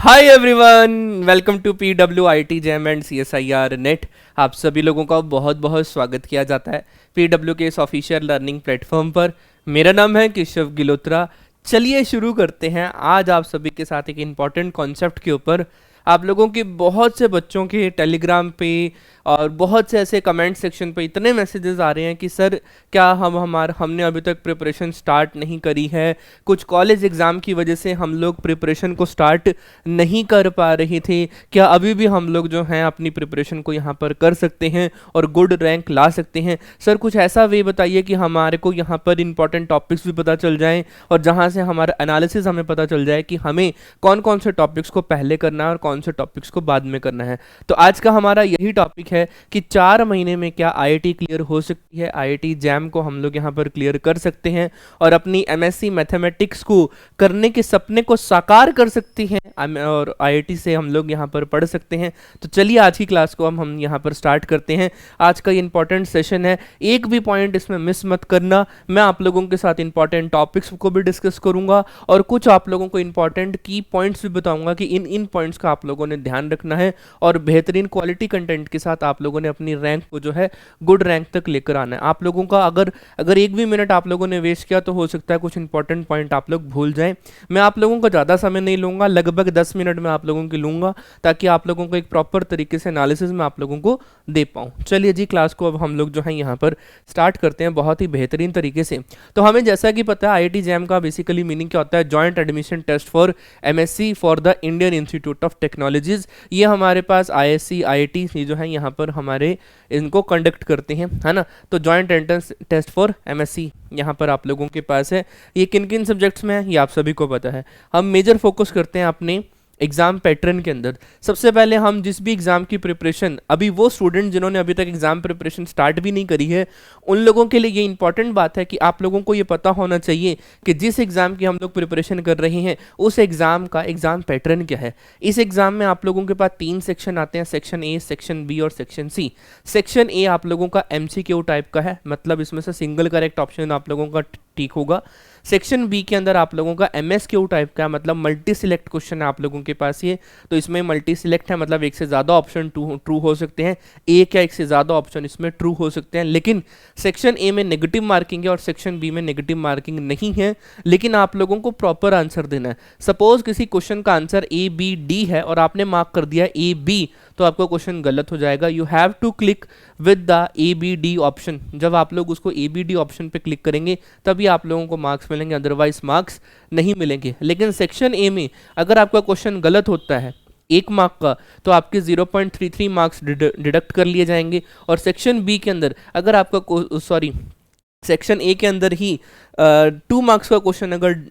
Hi everyone, welcome to PWIT JAM and CSIR NET. आप सभी लोगों का बहुत बहुत स्वागत किया जाता है PW के इस ऑफिशियल लर्निंग प्लेटफॉर्म पर। मेरा नाम है केशव गिलोत्रा। चलिए शुरू करते हैं। आज आप सभी के साथ एक इम्पॉर्टेंट कॉन्सेप्ट के ऊपर आप लोगों के बहुत से बच्चों के टेलीग्राम पे और बहुत से ऐसे कमेंट सेक्शन पे इतने मैसेजेस आ रहे हैं कि सर क्या हमने अभी तक प्रिपरेशन स्टार्ट नहीं करी है। कुछ कॉलेज एग्ज़ाम की वजह से हम लोग प्रिपरेशन को स्टार्ट नहीं कर पा रहे थे। क्या अभी भी हम लोग जो हैं अपनी प्रिपरेशन को यहाँ पर कर सकते हैं और गुड रैंक ला सकते हैं? सर कुछ ऐसा वे बताइए कि हमारे को यहाँ पर इंपॉर्टेंट टॉपिक्स भी पता चल जाएँ और जहाँ से हमारा एनालिसिस हमें पता चल जाए कि हमें कौन कौन से टॉपिक्स को पहले करना है और कौन से टॉपिक्स को बाद में करना है। तो आज का हमारा यही टॉपिक है कि 4 महीने में क्या IIT क्लियर हो सकती है। IIT जैम को हम लोग यहाँ पर क्लियर कर सकते हैं और अपनी MSc मैथमेटिक्स को करने के सपने को साकार कर सकती हैं और IIT से हम लोग यहाँ पर पढ़ सकते हैं। तो चलिए आज की क्लास को हम यहाँ पर स्टार्ट करते हैं। आज का ये इंपॉर्टेंट सेशन है, एक भी पॉइंट इसमें मिस मत करना। मैं आप लोगों के साथ इंपॉर्टेंट टॉपिक्स को भी डिस्कस करूंगा और कुछ आप लोगों को इंपॉर्टेंट की पॉइंट्स भी बताऊंगा कि इन पॉइंट्स का आप लोगों ने ध्यान रखना है और बेहतरीन क्वालिटी कंटेंट के साथ आप लोगों ने अपनी रैंक को जो है गुड रैंक तक लेकर आना है। आप लोगों का अगर एक भी मिनट आप लोगों ने वेस्ट किया तो हो सकता है कुछ इंपॉर्टेंट पॉइंट आप लोग भूल जाएं। मैं आप लोगों का ज़्यादा समय नहीं लूंगा, लगभग 10 मिनट में आप लोगों की लूंगा ताकि आप लोगों को एक प्रॉपर तरीके से एनालिसिस में आप लोगों को दे पाऊँ। चलिए जी, क्लास को अब हम लोग जो है यहाँ पर स्टार्ट करते हैं बहुत ही बेहतरीन तरीके से। तो हमें जैसा कि पता है IIT जैम का बेसिकली मीनिंग क्या होता है, joint admission test for MSc for the Indian Institute of Technologies. ये हमारे पास ISC IIT ये जो है यहाँ पर हमारे इनको कंडक्ट करते हैं, है ना। तो joint entrance test for MSc यहाँ पर आप लोगों के पास है। ये किन किन सब्जेक्ट्स में है ये आप सभी को पता है। हम मेजर फोकस करते हैं अपने एग्जाम पैटर्न के अंदर। सबसे पहले हम जिस भी एग्जाम की प्रिपरेशन, अभी वो स्टूडेंट जिन्होंने अभी तक एग्जाम प्रिपरेशन स्टार्ट भी नहीं करी है उन लोगों के लिए ये इंपॉर्टेंट बात है कि आप लोगों को ये पता होना चाहिए कि जिस एग्जाम की हम लोग प्रिपरेशन कर रहे हैं उस एग्जाम का एग्जाम पैटर्न क्या है। इस एग्जाम में आप लोगों के पास 3 सेक्शन आते हैं, सेक्शन A, सेक्शन B और सेक्शन C। सेक्शन A आप लोगों का MCQ टाइप का है, मतलब इसमें से सिंगल करेक्ट ऑप्शन आप लोगों का ठीक होगा। सेक्शन B के अंदर आप लोगों का MSQ टाइप का, मतलब मल्टी सिलेक्ट क्वेश्चन है आप लोगों के पास ये। तो इसमें मल्टी सिलेक्ट है, मतलब एक से ज़्यादा ऑप्शन ट्रू हो सकते हैं, एक या एक से ज़्यादा ऑप्शन इसमें ट्रू हो सकते हैं। लेकिन सेक्शन A में नेगेटिव मार्किंग है और सेक्शन B में नेगेटिव मार्किंग नहीं है, लेकिन आप लोगों को प्रॉपर आंसर देना है। सपोज किसी क्वेश्चन का आंसर ABD है और आपने मार्क कर दिया AB, तो आपका क्वेश्चन गलत हो जाएगा। You have to click with the ABD option. जब आप लोग उसको ABD ऑप्शन पे क्लिक करेंगे तभी आप लोगों को मार्क्स मिलेंगे, अदरवाइज मार्क्स नहीं मिलेंगे। लेकिन सेक्शन A में अगर आपका क्वेश्चन गलत होता है 1 मार्क का, तो आपके 0.33 मार्क्स डिडक्ट कर लिए जाएंगे। और सेक्शन B के अंदर अगर आपका सेक्शन A के अंदर ही 2 मार्क्स का क्वेश्चन अगर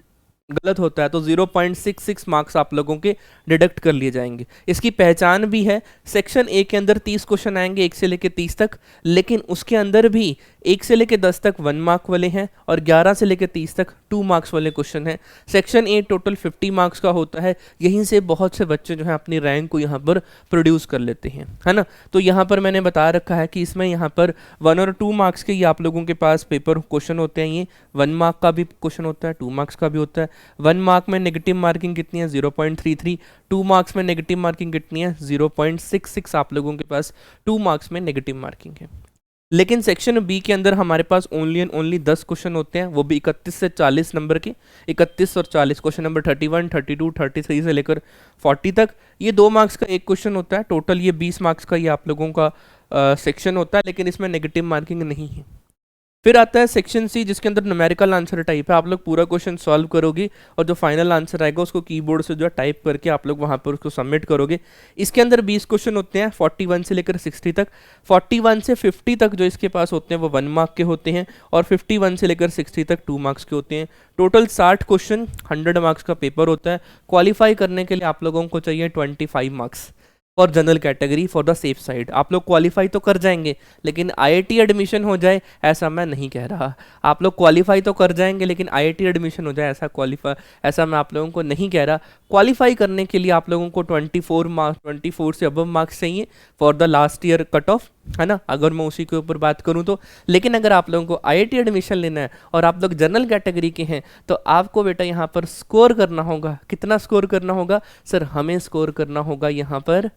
गलत होता है तो 0.66 मार्क्स आप लोगों के डिडक्ट कर लिए जाएंगे। इसकी पहचान भी है, सेक्शन A के अंदर 30 क्वेश्चन आएंगे 1 से लेकर 30 तक, लेकिन उसके अंदर भी 1 से लेकर 10 तक 1 मार्क वाले हैं और 11 से लेकर 30 तक 2 मार्क्स वाले क्वेश्चन हैं। सेक्शन A टोटल 50 मार्क्स का होता है। यहीं से बहुत से बच्चे जो हैं अपनी रैंक को यहाँ पर प्रोड्यूस कर लेते हैं, है ना। तो यहाँ पर मैंने बता रखा है कि इसमें यहाँ पर 1 और 2 मार्क्स के ये आप लोगों के पास पेपर क्वेश्चन होते हैं। ये 1 मार्क का भी क्वेश्चन होता है, 2 मार्क्स का भी होता है। 1 मार्क में नेगेटिव मार्किंग कितनी है? 0.33। 2 मार्क्स में नेगेटिव मार्किंग कितनी है? 0.66 आप लोगों के पास 2 मार्क्स में नेगेटिव मार्किंग है। लेकिन सेक्शन B के अंदर हमारे पास ओनली एंड ओनली 10 क्वेश्चन होते हैं, वो भी 31 से 40 नंबर के। 31 और 40 क्वेश्चन नंबर 31, 32, 33 से लेकर 40 तक। ये 2 मार्क्स का एक क्वेश्चन होता है। टोटल ये 20 मार्क्स का ये आप लोगों का सेक्शन होता है, लेकिन इसमें नेगेटिव मार्किंग नहीं है। फिर आता है सेक्शन C, जिसके अंदर न्यूमेरिकल आंसर टाइप है। आप लोग पूरा क्वेश्चन सॉल्व करोगे और जो फाइनल आंसर आएगा उसको कीबोर्ड से जो है टाइप करके आप लोग वहाँ पर उसको सबमिट करोगे। इसके अंदर 20 क्वेश्चन होते हैं 41 से लेकर 60 तक। 41 से 50 तक जो इसके पास होते हैं वो 1 मार्क के होते हैं और 51 से लेकर 60 तक 2 मार्क्स के होते हैं। टोटल 60 क्वेश्चन 100 मार्क्स का पेपर होता है। क्वालिफाई करने के लिए आप लोगों को चाहिए 25 marks for general category for the safe side. आप लोग क्वालिफाई तो कर जाएंगे, लेकिन IIT एडमिशन हो जाए ऐसा मैं नहीं कह रहा। आप लोग क्वालिफाई तो कर जाएंगे लेकिन IIT एडमिशन हो जाए ऐसा मैं आप लोगों को नहीं कह रहा। क्वालिफाई करने के लिए आप लोगों को 24 से अबव मार्क्स चाहिए for the last year cut off है ना, अगर मैं उसी के ऊपर बात करूं तो। लेकिन अगर आप लोगों को आईआईटी एडमिशन लेना है और आप लोग जनरल कैटेगरी के हैं तो आपको बेटा यहाँ पर स्कोर करना होगा। कितना स्कोर करना होगा सर? हमें स्कोर करना होगा यहाँ पर,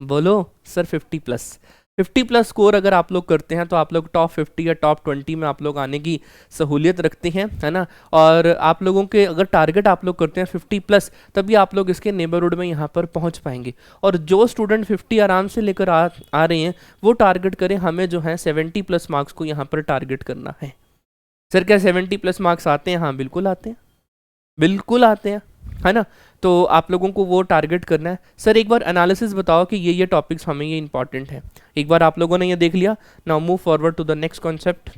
बोलो सर, 50+। 50+ स्कोर अगर आप लोग करते हैं तो आप लोग टॉप 50 या टॉप 20 में आप लोग आने की सहूलियत रखते हैं, है ना। और आप लोगों के अगर टारगेट आप लोग करते हैं 50+, तभी आप लोग इसके नेबरहुड में यहाँ पर पहुँच पाएंगे। और जो स्टूडेंट 50 आराम से लेकर आ रहे हैं वो टारगेट करें, हमें जो है 70+ मार्क्स को यहाँ पर टारगेट करना है। सर क्या 70+ मार्क्स आते हैं? हाँ बिल्कुल आते हैं, बिल्कुल आते हैं, है ना। तो आप लोगों को वो टारगेट करना है। सर एक बार एनालिसिस बताओ कि ये टॉपिक्स हमें ये इंपॉर्टेंट है। एक बार आप लोगों ने ये देख लिया, now move forward to the next concept.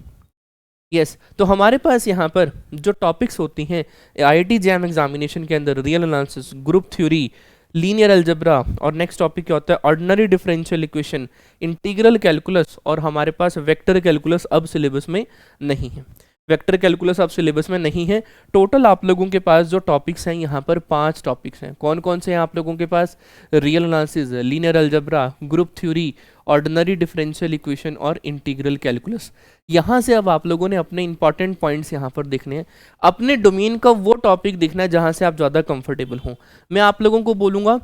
Yes, तो हमारे पास यहाँ पर जो टॉपिक्स होती हैं आईआईटी जैम एग्जामिनेशन के अंदर, real analysis, group theory, linear algebra, और नेक्स्ट टॉपिक क्या होता है? Ordinary differential equation, integral calculus, और हमारे पास वेक्टर कैलकुलस अब सिलेबस में नहीं है। वेक्टर कैलकुलस अब सिलेबस में नहीं है। टोटल आप लोगों के पास जो टॉपिक्स हैं यहाँ पर 5 टॉपिक्स हैं। कौन कौन से हैं आप लोगों के पास? Real analysis, linear algebra, group theory, ordinary differential equation और इंटीग्रल कैलकुलस। यहाँ से अब आप लोगों ने अपने इंपॉर्टेंट पॉइंट्स यहाँ पर देखने हैं। अपने डोमेन का वो टॉपिक देखना है जहाँ से आप ज़्यादा कंफर्टेबल हों। मैं आप लोगों को बोलूँगा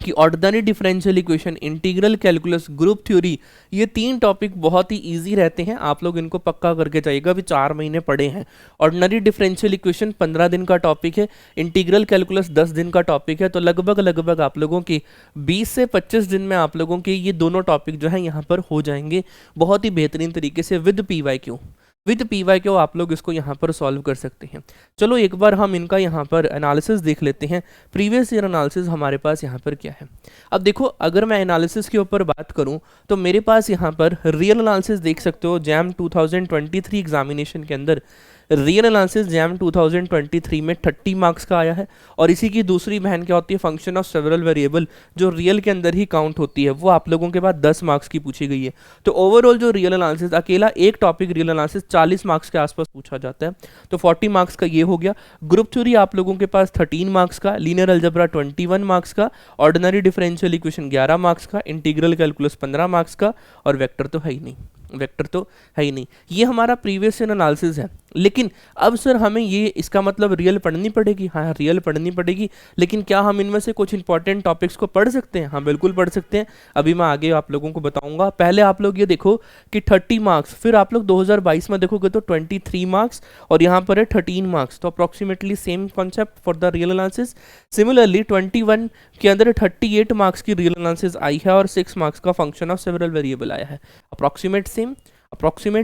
कि ordinary differential equation, integral calculus, group theory, ये 3 टॉपिक बहुत ही इजी रहते हैं। आप लोग इनको पक्का करके जाइएगा, भी 4 महीने पढ़े हैं। ऑर्डिनरी डिफरेंशियल इक्वेशन 15 दिन का टॉपिक है, इंटीग्रल कैलकुलस 10 दिन का टॉपिक है। तो लगभग आप लोगों की 20 से 25 दिन में आप लोगों के ये दोनों टॉपिक जो है यहाँ पर हो जाएंगे बहुत ही बेहतरीन तरीके से विद PYQ। विद PYQ आप लोग इसको यहाँ पर सॉल्व कर सकते हैं। चलो एक बार हम इनका यहाँ पर एनालिसिस देख लेते हैं। प्रीवियस ईयर एनालिसिस हमारे पास यहाँ पर क्या है। अब देखो, अगर मैं एनालिसिस के ऊपर बात करूँ तो मेरे पास यहाँ पर रियल एनालिसिस देख सकते हो। जैम 2023 एग्जामिनेशन के अंदर रियल एनालिसिस जैम 2023 में 30 मार्क्स का आया है। और इसी की दूसरी बहन क्या होती है? फंक्शन ऑफ सेवरल वेरिएबल, जो रियल के अंदर ही काउंट होती है, वो आप लोगों के बाद 10 मार्क्स की पूछी गई है। तो ओवरऑल जो रियल एनालिसिस, अकेला एक टॉपिक रियल एनालिसिस 40 मार्क्स के आसपास पूछा जाता है। तो 40 मार्क्स का ये हो गया। ग्रुप थ्योरी आप लोगों के पास 13 मार्क्स का, लीनियर अलजेब्रा 21 मार्क्स का, ऑर्डिनरी डिफरेंशियल इक्वेशन 11 मार्क्स का, इंटीग्रल कैलकुलस 15 मार्क्स का, और वेक्टर तो है ही नहीं, वेक्टर तो है ही नहीं। ये हमारा प्रीवियस ईयर एनालिसिस है। लेकिन अब सर हमें ये, इसका मतलब रियल पढ़नी पड़ेगी? हाँ रियल पढ़नी पड़ेगी। लेकिन क्या हम इनमें से कुछ इंपॉर्टेंट टॉपिक्स को पढ़ सकते हैं? हाँ बिल्कुल पढ़ सकते हैं। अभी मैं आगे आप लोगों को बताऊंगा। पहले आप लोग ये देखो कि 30 मार्क्स, फिर आप लोग 2022 में देखोगे तो 23 मार्क्स, और यहाँ पर है 13 मार्क्स। तो approximately same concept for the real analysis. Similarly 21 के अंदर 38 मार्क्स की रियल एनालिसिस आई है और 6 मार्क्स का फंक्शन ऑफ सेवरल वेरिएबल आया है। Approximate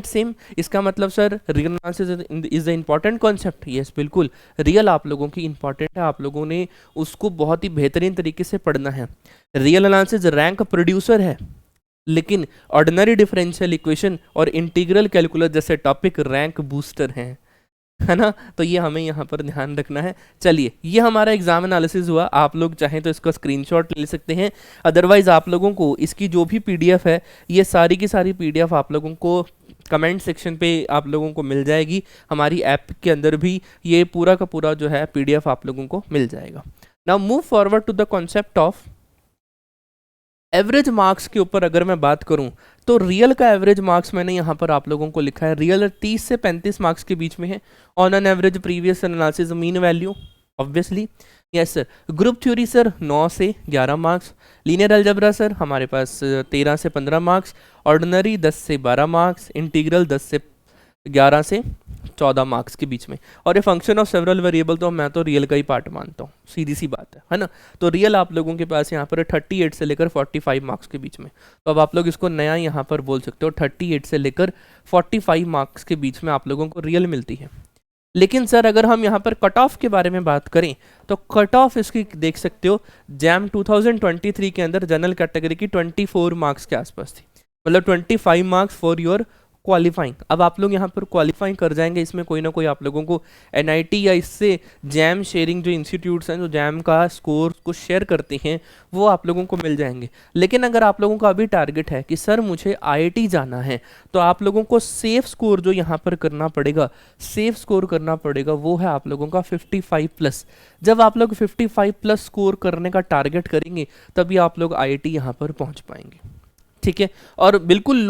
same. इसका मतलब sir real analysis is the important concept. Yes बिल्कुल, रियल आप लोगों की इंपॉर्टेंट है, आप लोगों ने उसको बहुत ही बेहतरीन तरीके से पढ़ना है। रियल एनालिसिस रैंक प्रोड्यूसर है, लेकिन ऑर्डिनरी डिफरेंशियल इक्वेशन और इंटीग्रल कैलकुलस जैसे टॉपिक रैंक बूस्टर हैं, है ना। तो ये हमें यहाँ पर ध्यान रखना है। चलिए, ये हमारा एग्जाम एनालिसिस हुआ। आप लोग चाहें तो इसका स्क्रीनशॉट ले सकते हैं, अदरवाइज आप लोगों को इसकी जो भी PDF है, ये सारी की सारी PDF आप लोगों को कमेंट सेक्शन पे आप लोगों को मिल जाएगी। हमारी ऐप के अंदर भी ये पूरा का पूरा जो है PDF आप लोगों को मिल जाएगा। Now move forward to the concept of average marks के ऊपर अगर मैं बात करूं तो रियल का एवरेज मार्क्स मैंने यहाँ पर आप लोगों को लिखा है। रियल 30 से 35 मार्क्स के बीच में है on an average previous analysis mean value, obviously. Yes sir. Group theory sir 9 से 11 मार्क्स, लीनियर अलजेब्रा सर हमारे पास 13 से 15 मार्क्स, ऑर्डिनरी 10 से 12 मार्क्स, इंटीग्रल 10 से 11 से 14 मार्क्स के बीच में। और ये फंक्शन ऑफ सेवरल वेरिएबल तो मैं तो रियल का ही पार्ट मानता हूँ, सीधी सी बात है ना। तो रियल आप लोगों के पास यहाँ पर 38 से लेकर 45 मार्क्स के बीच में। तो अब आप लोग इसको नया यहाँ पर बोल सकते हो, 38 से लेकर 45 मार्क्स के बीच में आप लोगों को रियल मिलती है। लेकिन सर अगर हम यहाँ पर कट ऑफ के बारे में बात करें तो कट ऑफ इसकी देख सकते हो, जैम 2023 के अंदर जनरल कैटेगरी की 24 मार्क्स के आसपास थी, मतलब 25 मार्क्स फॉर योर क्वालिफाइंग। अब आप लोग यहाँ पर क्वालिफाइंग कर जाएंगे, इसमें कोई ना कोई आप लोगों को NIT या इससे जैम शेयरिंग जो इंस्टीट्यूट्स हैं जो जैम का स्कोर को शेयर करते हैं वो आप लोगों को मिल जाएंगे। लेकिन अगर आप लोगों का अभी टारगेट है कि सर मुझे IIT जाना है, तो आप लोगों को सेफ स्कोर जो यहाँ पर करना पड़ेगा, सेफ स्कोर करना पड़ेगा, वो है आप लोगों का 55+। जब आप लोग 55+ स्कोर करने का टारगेट करेंगे तभी आप लोग IIT यहाँ पर पहुँच पाएंगे। ठीक है। और बिल्कुल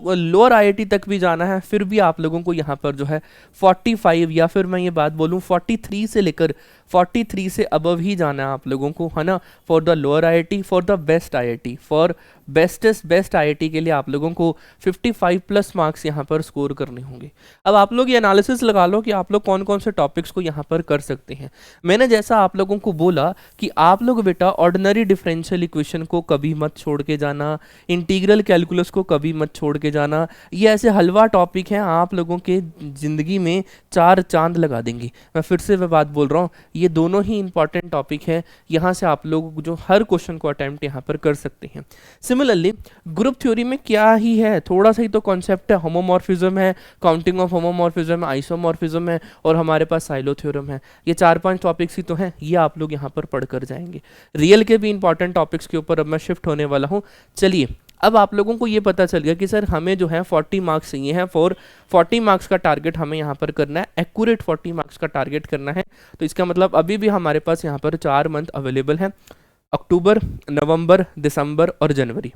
लोअर आईआईटी तक भी जाना है, फिर भी आप लोगों को यहाँ पर जो है 45 या फिर मैं ये बात बोलूँ 43 से लेकर 43 से अबव ही जाना है आप लोगों को, है ना, for the lower IIT, for the best IIT, for best IIT के लिए आप लोगों को 55 प्लस मार्क्स यहाँ पर स्कोर करने होंगे। अब आप लोग ये एनालिसिस लगा लो कि आप लोग कौन कौन से टॉपिक्स को यहाँ पर कर सकते हैं। मैंने जैसा आप लोगों को बोला कि आप लोग बेटा ऑर्डिनरी डिफरेंशियल इक्वेशन को कभी मत छोड़ के जाना, इंटीग्रल कैलकुलस को कभी मत छोड़ के जाना। ये ऐसे हलवा टॉपिक हैं, आप लोगों के ज़िंदगी में 4 चांद लगा देंगे। मैं फिर से वह बात बोल रहा हूँ, ये दोनों ही इंपॉर्टेंट टॉपिक है, यहाँ से आप लोग जो हर क्वेश्चन को अटेम्प्ट यहाँ पर कर सकते हैं। सिमिलरली ग्रुप थ्योरी में क्या ही है, थोड़ा सा ही तो कॉन्सेप्ट है, होमोमॉर्फिज्म है, काउंटिंग ऑफ होमोमॉर्फिज्म, आइसोमॉर्फिज्म है और हमारे पास साइलो थ्योरम है। ये 4-5 टॉपिक्स ही तो हैं, ये आप लोग यहाँ पर पढ़ कर जाएंगे। रियल के भी इंपॉर्टेंट टॉपिक्स के ऊपर अब मैं शिफ्ट होने वाला हूँ। चलिए, अब आप लोगों को ये पता चल गया कि सर हमें जो है 40 मार्क्स चाहिए हैं, 40 मार्क्स का टारगेट हमें यहाँ पर करना है, एक्यूरेट 40 मार्क्स का टारगेट करना है। तो इसका मतलब अभी भी हमारे पास यहाँ पर 4 मंथ अवेलेबल हैं, अक्टूबर, नवंबर, दिसंबर और जनवरी।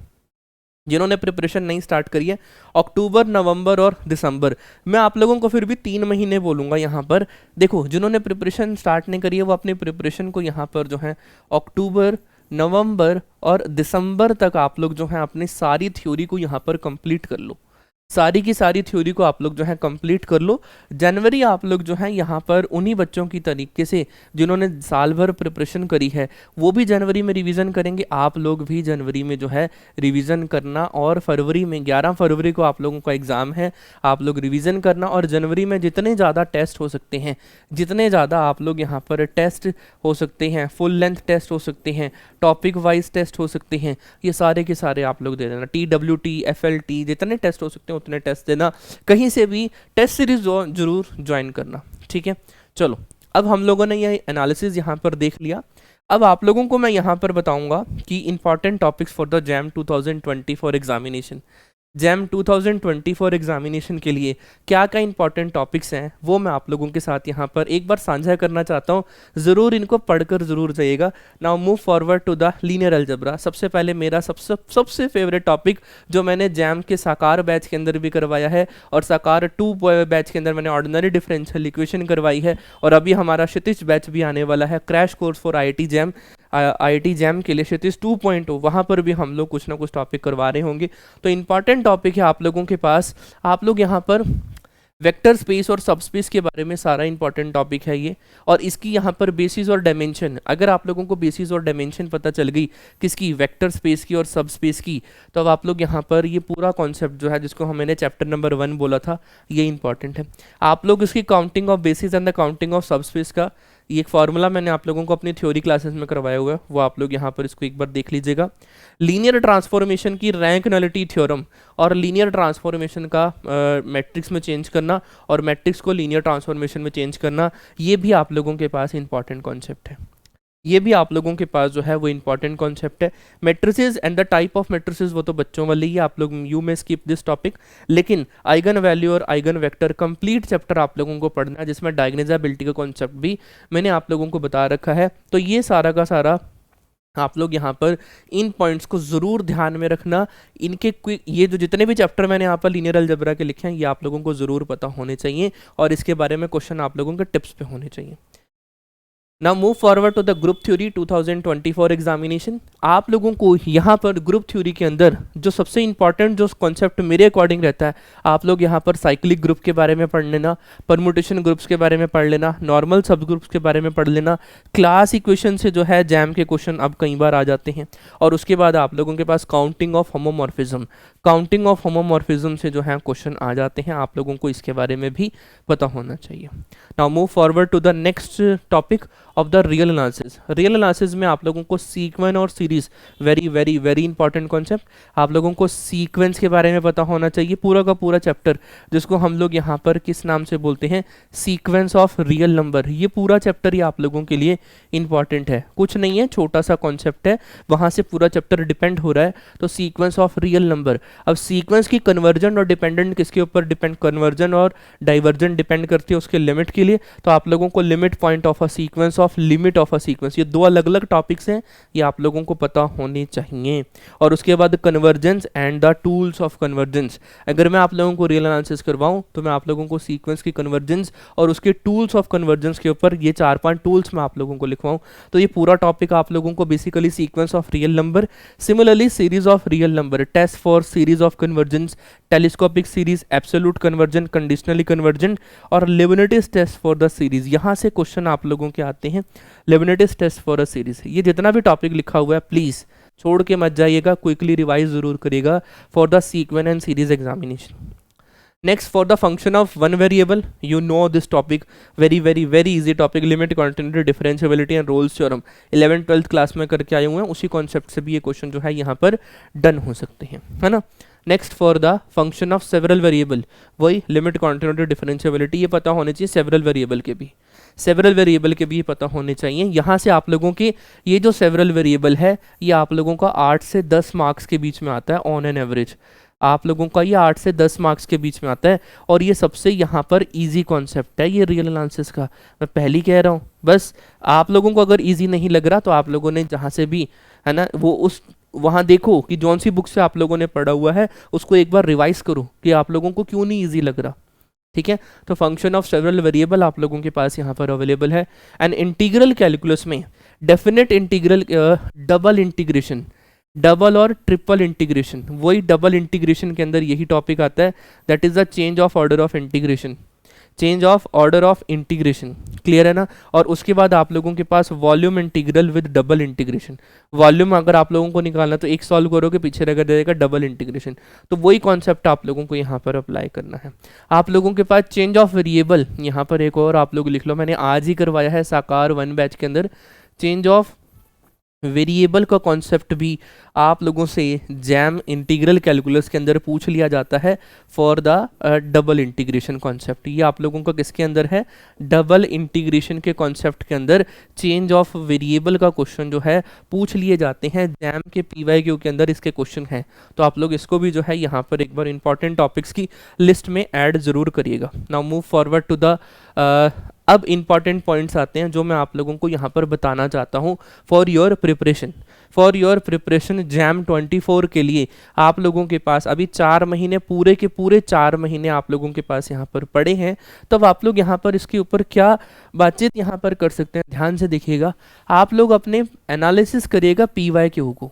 जिन्होंने प्रिपरेशन नहीं स्टार्ट करी है, अक्टूबर, नवंबर और दिसंबर, मैं आप लोगों को फिर भी 3 महीने बोलूँगा यहाँ पर। देखो, जिन्होंने प्रिपरेशन स्टार्ट नहीं करी है वो अपनी प्रिपरेशन को यहाँ पर जो है अक्टूबर, नवंबर और दिसंबर तक आप लोग जो है अपनी सारी थ्योरी को यहाँ पर कंप्लीट कर लो, सारी की सारी थ्योरी को आप लोग जो है कंप्लीट कर लो। जनवरी आप लोग जो है यहाँ पर उन्हीं बच्चों की तरीके से जिन्होंने साल भर प्रिपरेशन करी है वो भी जनवरी में रिवीजन करेंगे, आप लोग भी जनवरी में जो है रिवीजन करना। और फरवरी में 11 फरवरी को आप लोगों का एग्ज़ाम है, आप लोग रिवीजन करना। और जनवरी में जितने ज़्यादा टेस्ट हो सकते हैं, जितने ज़्यादा आप लोग यहाँ पर टेस्ट हो सकते हैं, फुल लेंथ टेस्ट हो सकते हैं, टॉपिक वाइज टेस्ट हो सकते हैं, ये सारे के सारे आप लोग दे देना। TWT, FLT, जितने टेस्ट हो सकते हैं उतने टेस्ट देना। कहीं से भी टेस्ट सीरीज जरूर ज्वाइन करना, ठीक है। चलो, अब हम लोगों ने ये एनालिसिस यहाँ पर देख लिया। अब आप लोगों को मैं यहाँ पर बताऊंगा कि important topics for the jam 2024 examination. Jam 2024 examination के लिए क्या क्या इंपॉर्टेंट टॉपिक्स हैं वो मैं आप लोगों के साथ यहाँ पर एक बार साझा करना चाहता हूँ। ज़रूर इनको पढ़कर ज़रूर जाइएगा। Now move forward to the linear algebra. सबसे पहले मेरा सबसे फेवरेट टॉपिक जो मैंने जैम के साकार बैच के अंदर भी करवाया है और साकार 2 बैच के अंदर मैंने ऑर्डिनरी डिफरेंशियल इक्वेशन करवाई है, और अभी हमारा क्षितिज बैच भी आने वाला है, crash course for IIT jam के लिए क्षितिज 2.0, वहाँ पर भी हम लोग कुछ ना कुछ टॉपिक करवा रहे होंगे। तो इंपॉर्टेंट टॉपिक है आप लोगों के पास। आप लोग यहाँ पर वेक्टर स्पेस और सब स्पेस के बारे में सारा इंपॉर्टेंट टॉपिक है ये, और इसकी यहाँ पर बेसिस और डायमेंशन, अगर आप लोगों को बेसिस और डायमेंशन पता चल गई किसकी, वेक्टर स्पेस की और सब स्पेस की, तो अब आप लोग यहाँ पर ये पूरा कॉन्सेप्ट जो है जिसको मैंने चैप्टर नंबर 1 बोला था, ये इंपॉर्टेंट है। आप लोग इसकी counting of basis and the counting of सब स्पेस का ये एक फार्मूला मैंने आप लोगों को अपनी थ्योरी क्लासेस में करवाया हुआ है, वो आप लोग यहाँ पर इसको एक बार देख लीजिएगा। लीनियर ट्रांसफॉर्मेशन की रैंक नलिटी थ्योरम और लीनियर ट्रांसफॉर्मेशन का मैट्रिक्स में चेंज करना और मैट्रिक्स को लीनियर ट्रांसफॉर्मेशन में चेंज करना, ये भी आप लोगों के पास इंपॉर्टेंट कॉन्सेप्ट है। ये भी आप लोगों के पास जो है वो इंपॉर्टेंट कॉन्सेप्ट है। Matrices and the type of matrices वो तो बच्चों वाली ही, आप लोग यू में स्किप दिस टॉपिक। लेकिन आइगन वैल्यू और आइगन वेक्टर कंप्लीट चैप्टर आप लोगों को पढ़ना है, जिसमें डायगोनलाइजेबिलिटी का कॉन्सेप्ट भी मैंने आप लोगों को बता रखा है। तो ये सारा का सारा आप लोग यहाँ पर इन पॉइंट्स को ज़रूर ध्यान में रखना। इनके ये जो जितने भी चैप्टर मैंने यहाँ पर लीनियर अलजेब्रा के लिखे हैं ये आप लोगों को ज़रूर पता होने चाहिए, और इसके बारे में क्वेश्चन आप लोगों के टिप्स पे होने चाहिए। Now move forward to the group theory 2024 examination. आप लोगों को यहाँ पर ग्रुप थ्योरी के अंदर जो सबसे इंपॉर्टेंट जो कॉन्सेप्ट मेरे अकॉर्डिंग रहता है, आप लोग यहाँ पर साइक्लिक ग्रुप के बारे में पढ़ लेना, परमुटेशन ग्रुप्स के बारे में पढ़ लेना, नॉर्मल सब ग्रुप्स के बारे में पढ़ लेना। क्लास इक्वेशन से जो है जैम के क्वेश्चन अब कई बार आ जाते हैं, और उसके बाद आप लोगों के पास counting of homomorphism, counting of homomorphism से जो है क्वेश्चन आ जाते हैं, आप लोगों को इसके बारे में भी पता होना चाहिए। Now move forward to the next topic of the real analysis. Real analysis में आप लोगों को सीक्वेंस और series, very very very important concept. आप लोगों को सीक्वेंस के बारे में पता होना चाहिए, पूरा का पूरा चैप्टर जिसको हम लोग यहाँ पर किस नाम से बोलते हैं, सीक्वेंस ऑफ रियल नंबर। ये पूरा चैप्टर ही आप लोगों के लिए इंपॉर्टेंट है, कुछ नहीं है, छोटा सा कॉन्सेप्ट है, वहाँ से पूरा चैप्टर डिपेंड हो रहा है। तो सीक्वेंस ऑफ रियल नंबर। अब सीक्वेंस की कन्वर्जन और डिपेंडेंट किसके ऊपर डिपेंड, कन्वर्जन और डाइवर्जन डिपेंड करती है उसके लिमिट के लिए। तो आप लोगों को limit point of a sequence of limit of a sequence, ये दो अलग अलग टॉपिक्स हैं, ये आप लोगों को पता होने चाहिए। और उसके बाद convergence and the tools of convergence. अगर मैं आप लोगों को रियल एनालिसिस करवाऊं तो मैं आप लोगों को सीक्वेंस की कन्वर्जेंस और उसके टूल्स ऑफ कन्वर्जेंस के ऊपर ये 4-5 टूल्स मैं आप लोगों को लिखवाऊं, तो ये पूरा टॉपिक आप लोगों को basically sequence of real number, similarly series of real number, test for series of convergence, telescopic series, absolute convergence, conditionally convergent और Leibniz test for the series. यहाँ से क्वेश्चन आप लोगों के आते हैं, Leibniz test for a series. ये जितना भी टॉपिक लिखा हुआ है प्लीज़ छोड़ के मत जाइएगा, क्विकली रिवाइज जरूर करिएगा for the sequence and series examination. Next, for the function of one variable, you know this topic, very very very easy topic, limit, continuity, differentiability and Rolle's theorem, 11th-12th class में करके आए हुए हैं, उसी concept से भी ये question जो है यहाँ पर डन हो सकते हैं, है ना। Next, for the function of several variable, वही लिमिट, कॉन्टिन्यूटी, डिफरेंशिएबिलिटी, ये पता होने चाहिए, सेवरल वेरिएबल के भी, सेवरल वेरिएबल के भी पता होने चाहिए। यहाँ से आप लोगों के ये जो सेवरल वेरिएबल है ये आप लोगों का 8 से 10 मार्क्स के बीच में आता है ऑन एन एवरेज, आप लोगों का ये 8 से 10 मार्क्स के बीच में आता है। और ये सबसे यहाँ पर इजी कॉन्सेप्ट है ये रियल एनालिसिस का, मैं पहले कह रहा हूँ। बस आप लोगों को अगर इजी नहीं लग रहा तो आप लोगों ने जहाँ से भी, है ना, वो उस वहाँ देखो कि जौन सी बुक से आप लोगों ने पढ़ा हुआ है उसको एक बार रिवाइज करो कि आप लोगों को क्यों नहीं ईजी लग रहा, ठीक है। तो फंक्शन ऑफ सेवरल वेरिएबल आप लोगों के पास यहाँ पर अवेलेबल है। एंड इंटीग्रल कैलकुलस में definite integral, double integration, double और ट्रिपल इंटीग्रेशन, वही डबल इंटीग्रेशन के अंदर यही टॉपिक आता है, that is the change of order of integration, change of order of integration, clear है ना। और उसके बाद आप लोगों के पास volume integral with double integration, volume अगर आप लोगों को निकालना तो एक सॉल्व करोगे पीछे रह जाएगा डबल इंटीग्रेशन, तो वही कॉन्सेप्ट आप लोगों को यहाँ पर अप्लाई करना है। आप लोगों के पास चेंज ऑफ वेरिएबल, यहाँ पर एक और आप लोग लिख लो, मैंने आज ही करवाया है साकार 1 बैच के अंदर, चेंज ऑफ वेरिएबल का कॉन्सेप्ट भी आप लोगों से जैम इंटीग्रल कैलकुलस के अंदर पूछ लिया जाता है for the double integration concept. ये आप लोगों का किसके अंदर है, डबल इंटीग्रेशन के कॉन्सेप्ट के अंदर चेंज ऑफ वेरिएबल का क्वेश्चन जो है पूछ लिए जाते हैं, जैम के PYQ के अंदर इसके क्वेश्चन हैं। तो आप लोग इसको भी जो है यहाँ पर एक बार इंपॉर्टेंट टॉपिक्स की लिस्ट में ऐड जरूर करिएगा। Now move forward to the, अब इंपॉर्टेंट पॉइंट्स आते हैं जो मैं आप लोगों को यहाँ पर बताना चाहता हूँ for your preparation. For your preparation jam 24 के लिए आप लोगों के पास अभी 4 महीने, पूरे के पूरे 4 महीने आप लोगों के पास यहाँ पर पड़े हैं। तब आप लोग यहाँ पर इसके ऊपर क्या बातचीत यहाँ पर कर सकते हैं, ध्यान से देखिएगा। आप लोग अपने एनालिसिस करिएगा PYQ को,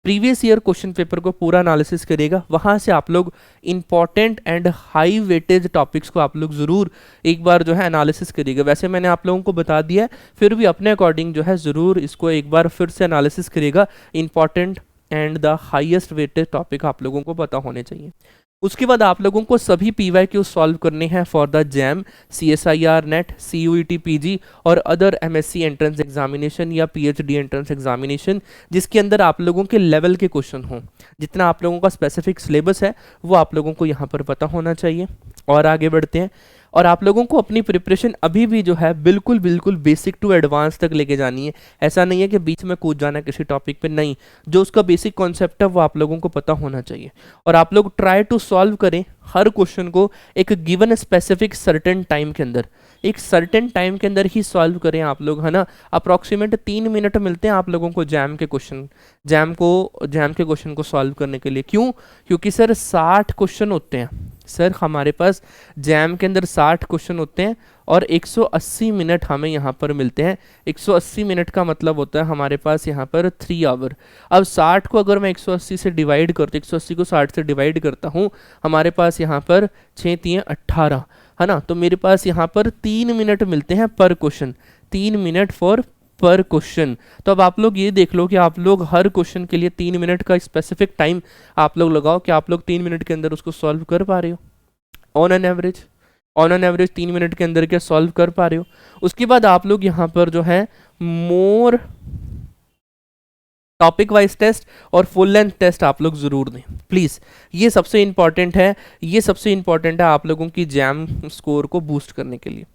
प्रीवियस ईयर क्वेश्चन पेपर को पूरा एनालिसिस करिएगा, वहाँ से आप लोग important and high weightage topics को आप लोग ज़रूर एक बार जो है एनालिसिस करिएगा। वैसे मैंने आप लोगों को बता दिया है, फिर भी अपने अकॉर्डिंग जो है ज़रूर इसको एक बार फिर से एनालिसिस करिएगा। Important and the highest weightage topic आप लोगों को पता होने चाहिए। उसके बाद आप लोगों को सभी PYQ सॉल्व करने हैं for the jam, CSIR net, CUET PG और अदर MSc एंट्रेंस एग्जामिनेशन या PhD एंट्रेंस एग्जामिनेशन, जिसके अंदर आप लोगों के लेवल के क्वेश्चन हों। जितना आप लोगों का स्पेसिफिक सिलेबस है वो आप लोगों को यहाँ पर पता होना चाहिए। और आगे बढ़ते हैं, और आप लोगों को अपनी प्रिपरेशन अभी भी जो है बिल्कुल बिल्कुल बेसिक टू एडवांस तक लेके जानी है। ऐसा नहीं है कि बीच में कूद जाना है किसी टॉपिक पे, नहीं, जो उसका बेसिक कॉन्सेप्ट है वो आप लोगों को पता होना चाहिए। और आप लोग ट्राई टू सॉल्व करें हर क्वेश्चन को एक गिवन स्पेसिफिक सर्टेन टाइम के अंदर, एक सर्टेन टाइम के अंदर ही सॉल्व करें आप लोग, है ना। अप्रॉक्सीमेट 3 मिनट मिलते हैं आप लोगों को जैम के क्वेश्चन को सॉल्व करने के लिए। क्यों? क्योंकि सर 60 क्वेश्चन होते हैं सर, हमारे पास जैम के अंदर 60 क्वेश्चन होते हैं और 180 मिनट हमें यहाँ पर मिलते हैं। 180 मिनट का मतलब होता है हमारे पास यहाँ पर 3 आवर। अब 60 को अगर मैं 180 से डिवाइड करता, 180 को 60 से डिवाइड करता हूँ, हमारे पास यहाँ पर 6 3 18, है ना। तो मेरे पास यहाँ पर 3 मिनट मिलते हैं पर क्वेश्चन, 3 मिनट पर क्वेश्चन। तो अब आप लोग ये देख लो कि आप लोग हर क्वेश्चन के लिए 3 मिनट का स्पेसिफिक टाइम आप लोग लगाओ कि आप लोग 3 मिनट के अंदर उसको सॉल्व कर पा रहे हो ऑन एन एवरेज 3 मिनट के अंदर क्या सॉल्व कर पा रहे हो। उसके बाद आप लोग यहाँ पर जो है मोर टॉपिक वाइज टेस्ट और फुल लेंथ टेस्ट आप लोग जरूर दें प्लीज। ये सबसे इंपॉर्टेंट है, आप लोगों की जैम स्कोर को बूस्ट करने के लिए,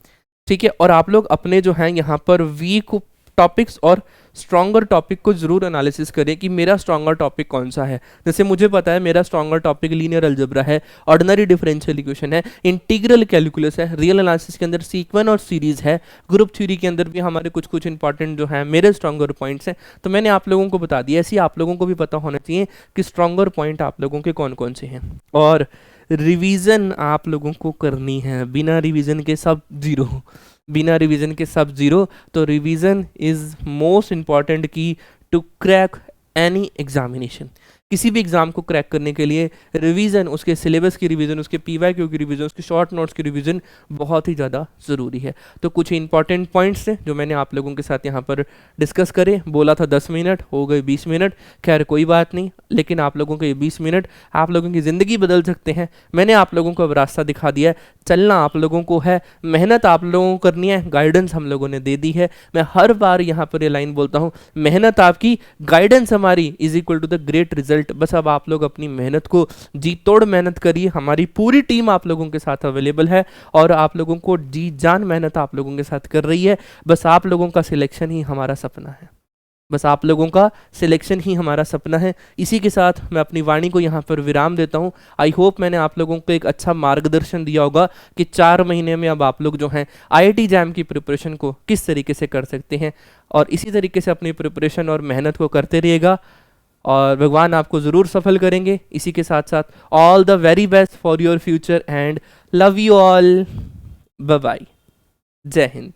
ठीक है। और आप लोग अपने जो है यहाँ पर वीक टॉपिक्स और स्ट्रॉन्गर टॉपिक को जरूर एनालिसिस करें कि मेरा स्ट्रॉन्गर टॉपिक कौन सा है। जैसे मुझे पता है मेरा स्ट्रॉन्गर टॉपिक लीनियर अलजेब्रा है, ऑर्डिनरी डिफरेंशियल इक्वेशन है, इंटीग्रल कैलकुलस है, रियल एनालिसिस के अंदर सीक्वेंस और सीरीज है, ग्रुप थ्योरी के अंदर भी हमारे कुछ कुछ इंपॉर्टेंट जो है मेरे स्ट्रॉन्गर पॉइंट्स हैं। तो मैंने आप लोगों को बता दिया, ऐसे ही आप लोगों को भी पता होना चाहिए कि स्ट्रॉन्गर पॉइंट आप लोगों के कौन कौन से हैं। और रिवीजन आप लोगों को करनी है, बिना रिवीजन के सब जीरो, बिना रिवीजन के सब जीरो। तो रिवीजन इज मोस्ट इंपॉर्टेंट की टू क्रैक एनी एग्जामिनेशन। किसी भी एग्जाम को क्रैक करने के लिए रिवीजन, उसके सिलेबस की रिवीजन, उसके पीवाईक्यू की रिवीजन, उसके शॉर्ट नोट्स की रिवीजन बहुत ही ज़्यादा ज़रूरी है। तो कुछ इंपॉर्टेंट पॉइंट्स थे जो मैंने आप लोगों के साथ यहाँ पर डिस्कस करे। बोला था 10 मिनट, हो गए 20 मिनट, खैर कोई बात नहीं, लेकिन आप लोगों के ये 20 मिनट आप लोगों की ज़िंदगी बदल सकते हैं। मैंने आप लोगों को अब रास्ता दिखा दिया है, चलना आप लोगों को है, मेहनत आप लोगों को करनी है, गाइडेंस हम लोगों ने दे दी है। मैं हर बार यहाँ पर ये लाइन बोलता हूँ, मेहनत आपकी, गाइडेंस हमारी is equal to the great result. बस अब आप लोग अपनी मेहनत को जी तोड़ मेहनत करिए, हमारी पूरी टीम आप लोगों के साथ अवेलेबल है और आप लोगों को जी जान मेहनत आप लोगों के साथ कर रही है। बस आप लोगों का सिलेक्शन ही हमारा सपना है, बस आप लोगों का सिलेक्शन ही हमारा सपना है। इसी के साथ मैं अपनी वाणी को यहाँ पर विराम देता हूँ। आई होप मैंने आप लोगों को एक अच्छा मार्गदर्शन दिया होगा कि 4 महीने में अब आप लोग जो हैं आईआईटी जैम की प्रिपरेशन को किस तरीके से कर सकते हैं, और इसी तरीके से अपनी प्रिपरेशन और मेहनत को करते रहिएगा और भगवान आपको ज़रूर सफल करेंगे। इसी के साथ साथ all the very best for your future and love you all, bye bye, जय हिंद।